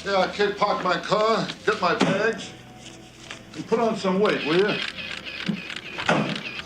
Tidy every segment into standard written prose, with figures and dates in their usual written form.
Yeah, kid, park my car, get my bags, and put on some weight, will you?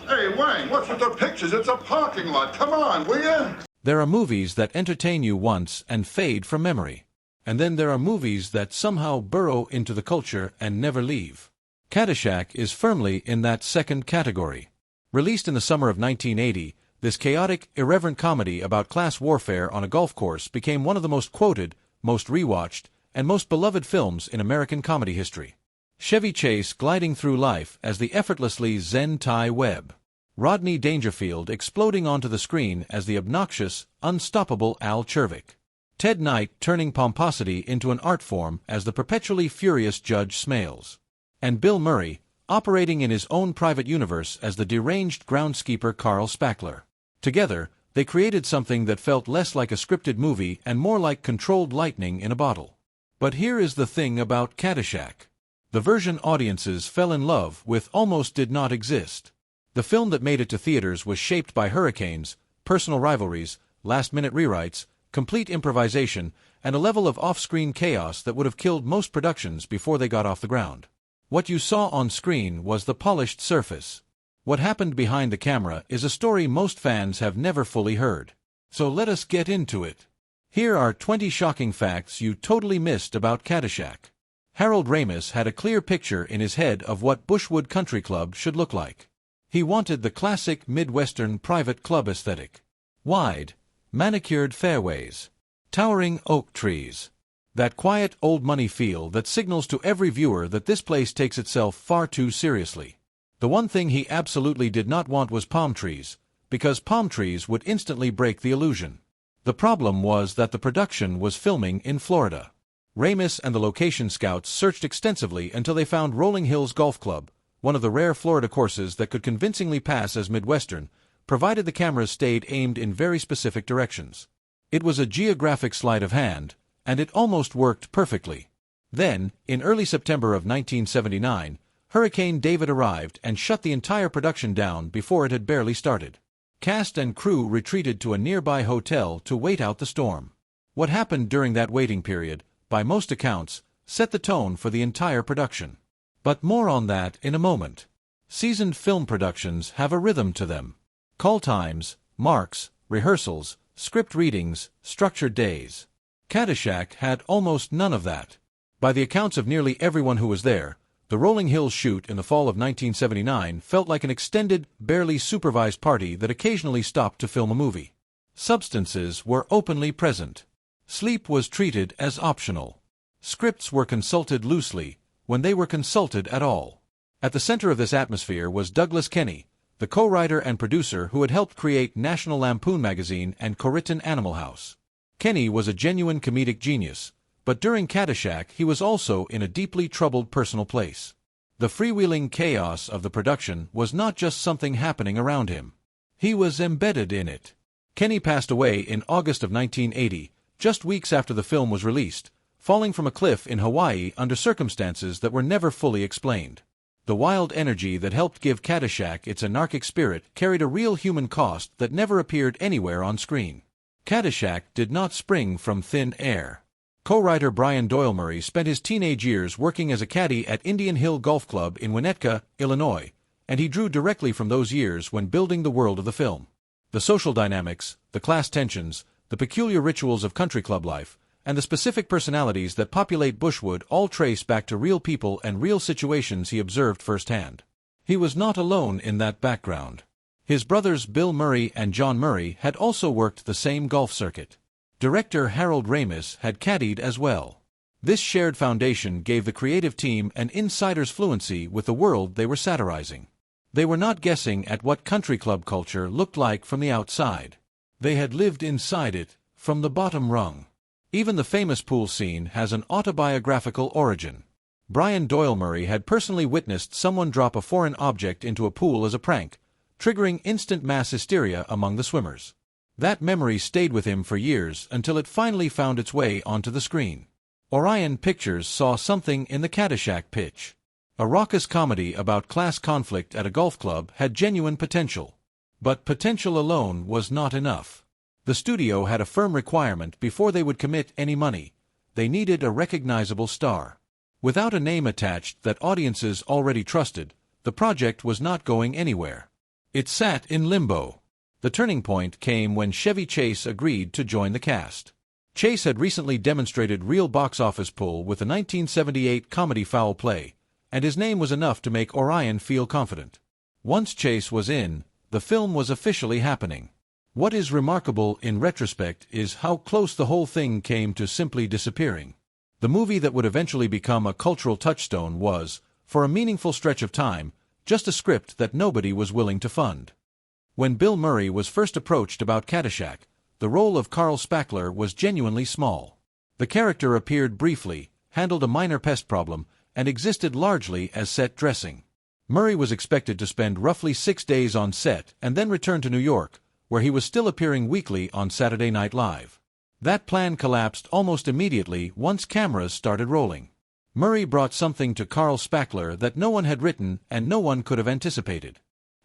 Hey, Wayne, what's with the pictures? It's a parking lot. Come on, will you? There are movies that entertain you once and fade from memory. And then there are movies that somehow burrow into the culture and never leave. Caddyshack is firmly in that second category. Released in the summer of 1980, this chaotic, irreverent comedy about class warfare on a golf course became one of the most quoted, most rewatched, and most beloved films in American comedy history. Chevy Chase gliding through life as the effortlessly zen Ty Webb. Rodney Dangerfield exploding onto the screen as the obnoxious, unstoppable Al Chervick. Ted Knight turning pomposity into an art form as the perpetually furious Judge Smales. And Bill Murray, operating in his own private universe as the deranged groundskeeper Carl Spackler. Together, they created something that felt less like a scripted movie and more like controlled lightning in a bottle. But here is the thing about Caddyshack. The version audiences fell in love with almost did not exist. The film that made it to theaters was shaped by hurricanes, personal rivalries, last-minute rewrites, complete improvisation, and a level of off-screen chaos that would have killed most productions before they got off the ground. What you saw on screen was the polished surface. What happened behind the camera is a story most fans have never fully heard. So let us get into it. Here are 20 shocking facts you totally missed about Caddyshack. Harold Ramis had a clear picture in his head of what Bushwood Country Club should look like. He wanted the classic Midwestern private club aesthetic. Wide, manicured fairways, towering oak trees. That quiet old money feel that signals to every viewer that this place takes itself far too seriously. The one thing he absolutely did not want was palm trees, because palm trees would instantly break the illusion. The problem was that the production was filming in Florida. Ramis and the location scouts searched extensively until they found Rolling Hills Golf Club, one of the rare Florida courses that could convincingly pass as Midwestern, provided the cameras stayed aimed in very specific directions. It was a geographic sleight of hand, and it almost worked perfectly. Then, in early September of 1979, Hurricane David arrived and shut the entire production down before it had barely started. Cast and crew retreated to a nearby hotel to wait out the storm. What happened during that waiting period, by most accounts, set the tone for the entire production. But more on that in a moment. Seasoned film productions have a rhythm to them. Call times, marks, rehearsals, script readings, structured days. Caddyshack had almost none of that. By the accounts of nearly everyone who was there, the Rolling Hills shoot in the fall of 1979 felt like an extended, barely supervised party that occasionally stopped to film a movie. Substances were openly present. Sleep was treated as optional. Scripts were consulted loosely, when they were consulted at all. At the center of this atmosphere was Douglas Kenney, the co-writer and producer who had helped create National Lampoon magazine and co-written Animal House. Kenney was a genuine comedic genius, but during Caddyshack he was also in a deeply troubled personal place. The freewheeling chaos of the production was not just something happening around him. He was embedded in it. Kenney passed away in August of 1980, just weeks after the film was released, falling from a cliff in Hawaii under circumstances that were never fully explained. The wild energy that helped give Caddyshack its anarchic spirit carried a real human cost that never appeared anywhere on screen. Caddyshack did not spring from thin air. Co-writer Brian Doyle Murray spent his teenage years working as a caddy at Indian Hill Golf Club in Winnetka, Illinois, and he drew directly from those years when building the world of the film. The social dynamics, the class tensions, the peculiar rituals of country club life, and the specific personalities that populate Bushwood all trace back to real people and real situations he observed firsthand. He was not alone in that background. His brothers Bill Murray and John Murray had also worked the same golf circuit. Director Harold Ramis had caddied as well. This shared foundation gave the creative team an insider's fluency with the world they were satirizing. They were not guessing at what country club culture looked like from the outside. They had lived inside it, from the bottom rung. Even the famous pool scene has an autobiographical origin. Brian Doyle Murray had personally witnessed someone drop a foreign object into a pool as a prank, triggering instant mass hysteria among the swimmers. That memory stayed with him for years until it finally found its way onto the screen. Orion Pictures saw something in the Caddyshack pitch. A raucous comedy about class conflict at a golf club had genuine potential. But potential alone was not enough. The studio had a firm requirement before they would commit any money. they needed a recognizable star. Without a name attached that audiences already trusted, the project was not going anywhere. It sat in limbo. The turning point came when Chevy Chase agreed to join the cast. Chase had recently demonstrated real box office pull with the 1978 comedy Foul Play, and his name was enough to make Orion feel confident. Once Chase was in, the film was officially happening. What is remarkable in retrospect is how close the whole thing came to simply disappearing. The movie that would eventually become a cultural touchstone was, for a meaningful stretch of time, just a script that nobody was willing to fund. When Bill Murray was first approached about Caddyshack, the role of Carl Spackler was genuinely small. The character appeared briefly, handled a minor pest problem, and existed largely as set dressing. Murray was expected to spend roughly 6 days on set and then return to New York, where he was still appearing weekly on Saturday Night Live. That plan collapsed almost immediately once cameras started rolling. Murray brought something to Carl Spackler that no one had written and no one could have anticipated.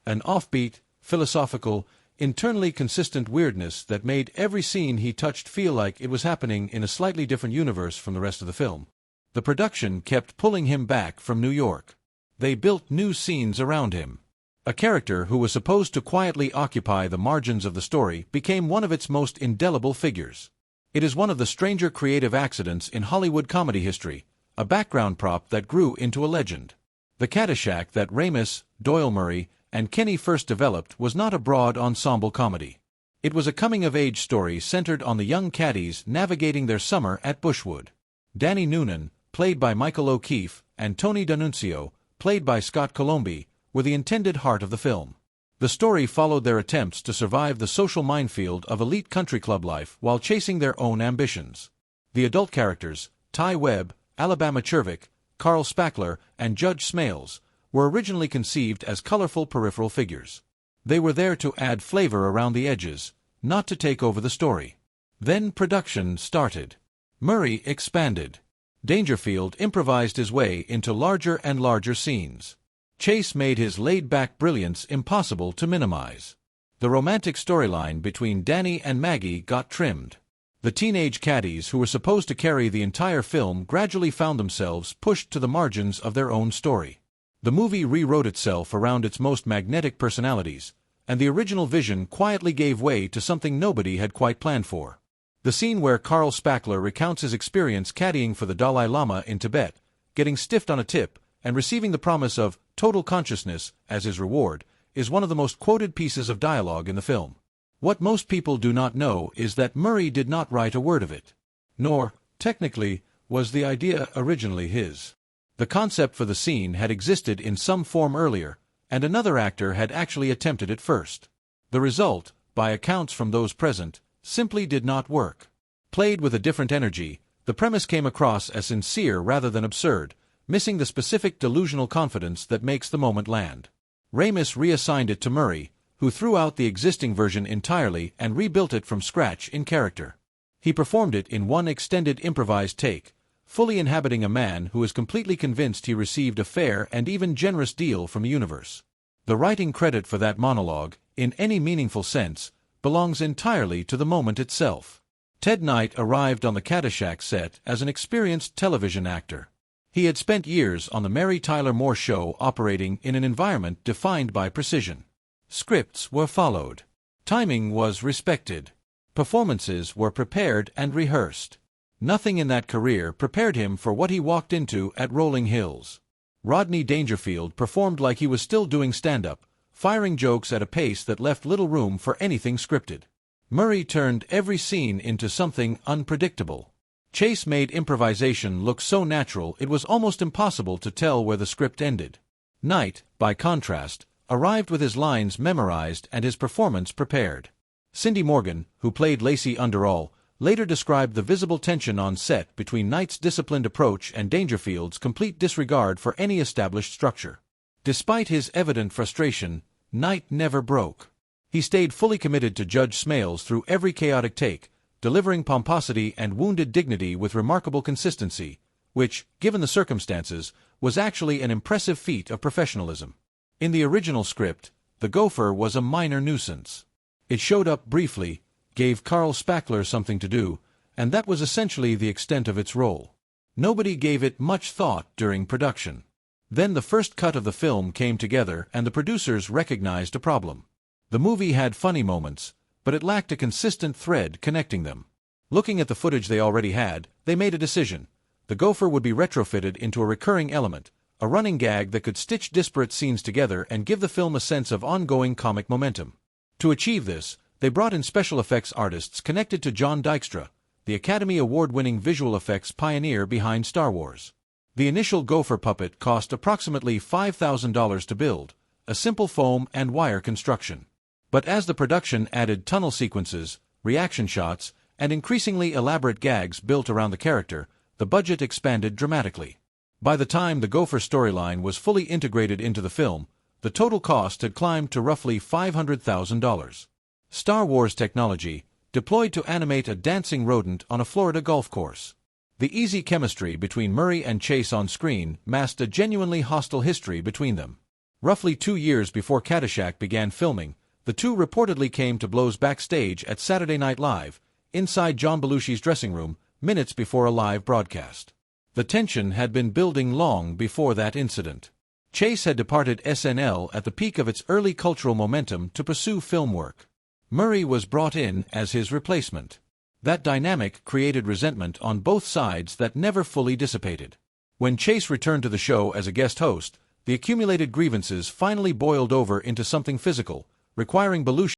An offbeat, philosophical, internally consistent weirdness that made every scene he touched feel like it was happening in a slightly different universe from the rest of the film. The production kept pulling him back from New York. They built new scenes around him. A character who was supposed to quietly occupy the margins of the story became one of its most indelible figures. It is one of the stranger creative accidents in Hollywood comedy history, a background prop that grew into a legend. The Caddyshack that Ramis, Doyle Murray, and Kenny first developed was not a broad ensemble comedy. It was a coming-of-age story centered on the young caddies navigating their summer at Bushwood. Danny Noonan, played by Michael O'Keefe, and Tony D'Annunzio, played by Scott Colombi, were the intended heart of the film. The story followed their attempts to survive the social minefield of elite country club life while chasing their own ambitions. The adult characters, Ty Webb, Alabama Chervick, Carl Spackler, and Judge Smales, were originally conceived as colorful peripheral figures. They were there to add flavor around the edges, not to take over the story. Then production started. Murray expanded. Dangerfield improvised his way into larger and larger scenes. Chase made his laid-back brilliance impossible to minimize. The romantic storyline between Danny and Maggie got trimmed. The teenage caddies who were supposed to carry the entire film gradually found themselves pushed to the margins of their own story. The movie rewrote itself around its most magnetic personalities, and the original vision quietly gave way to something nobody had quite planned for. The scene where Carl Spackler recounts his experience caddying for the Dalai Lama in Tibet, getting stiffed on a tip, and receiving the promise of total consciousness as his reward, is one of the most quoted pieces of dialogue in the film. What most people do not know is that Murray did not write a word of it. Nor, technically, was the idea originally his. The concept for the scene had existed in some form earlier, and another actor had actually attempted it first. The result, by accounts from those present, simply did not work. Played with a different energy, the premise came across as sincere rather than absurd, missing the specific delusional confidence that makes the moment land. Ramis reassigned it to Murray, who threw out the existing version entirely and rebuilt it from scratch in character. He performed it in one extended improvised take, fully inhabiting a man who is completely convinced he received a fair and even generous deal from the universe. The writing credit for that monologue, in any meaningful sense, belongs entirely to the moment itself. Ted Knight arrived on the Caddyshack set as an experienced television actor. He had spent years on the Mary Tyler Moore Show operating in an environment defined by precision. Scripts were followed. Timing was respected. Performances were prepared and rehearsed. Nothing in that career prepared him for what he walked into at Rolling Hills. Rodney Dangerfield performed like he was still doing stand-up, firing jokes at a pace that left little room for anything scripted. Murray turned every scene into something unpredictable. Chase made improvisation look so natural it was almost impossible to tell where the script ended. Knight, by contrast, arrived with his lines memorized and his performance prepared. Cindy Morgan, who played Lacey Underall, later described the visible tension on set between Knight's disciplined approach and Dangerfield's complete disregard for any established structure. Despite his evident frustration, Knight never broke. He stayed fully committed to Judge Smales through every chaotic take, delivering pomposity and wounded dignity with remarkable consistency, which, given the circumstances, was actually an impressive feat of professionalism. In the original script, the gopher was a minor nuisance. It showed up briefly, gave Carl Spackler something to do, and that was essentially the extent of its role. Nobody gave it much thought during production. Then the first cut of the film came together and the producers recognized a problem. The movie had funny moments, but it lacked a consistent thread connecting them. Looking at the footage they already had, they made a decision. The gopher would be retrofitted into a recurring element, a running gag that could stitch disparate scenes together and give the film a sense of ongoing comic momentum. To achieve this, they brought in special effects artists connected to John Dykstra, the Academy Award-winning visual effects pioneer behind Star Wars. The initial gopher puppet cost approximately $5,000 to build, a simple foam and wire construction. But as the production added tunnel sequences, reaction shots, and increasingly elaborate gags built around the character, the budget expanded dramatically. By the time the gopher storyline was fully integrated into the film, the total cost had climbed to roughly $500,000. Star Wars technology, deployed to animate a dancing rodent on a Florida golf course. The easy chemistry between Murray and Chase on screen masked a genuinely hostile history between them. Roughly 2 years before Caddyshack began filming, the two reportedly came to blows backstage at Saturday Night Live, inside John Belushi's dressing room, minutes before a live broadcast. The tension had been building long before that incident. Chase had departed SNL at the peak of its early cultural momentum to pursue film work. Murray was brought in as his replacement. That dynamic created resentment on both sides that never fully dissipated. When Chase returned to the show as a guest host, the accumulated grievances finally boiled over into something physical, requiring Belushi